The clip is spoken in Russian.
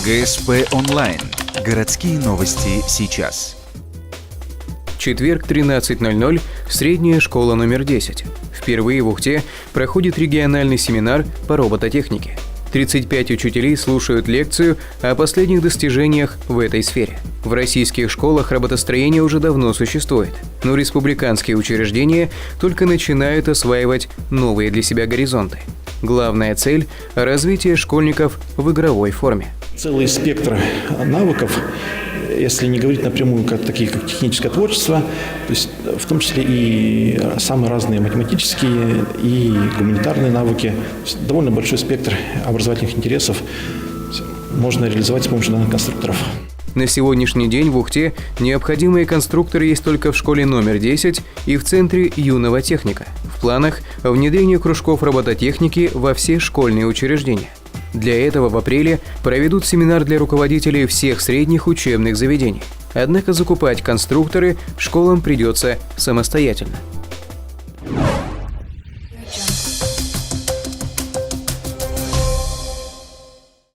ГСП онлайн. Городские новости сейчас. Четверг, 13:00, средняя школа номер 10. Впервые в Ухте проходит региональный семинар по робототехнике. 35 учителей слушают лекцию о последних достижениях в этой сфере. В российских школах роботостроение уже давно существует, но республиканские учреждения только начинают осваивать новые для себя горизонты. Главная цель – развитие школьников в игровой форме. Целый спектр навыков, если не говорить напрямую, как техническое творчество, то есть в том числе и самые разные математические и гуманитарные навыки. Довольно большой спектр образовательных интересов можно реализовать с помощью данных конструкторов. На сегодняшний день в Ухте необходимые конструкторы есть только в школе номер 10 и в Центре юного техника. В планах внедрение кружков робототехники во все школьные учреждения. Для этого в апреле проведут семинар для руководителей всех средних учебных заведений. Однако закупать конструкторы школам придется самостоятельно.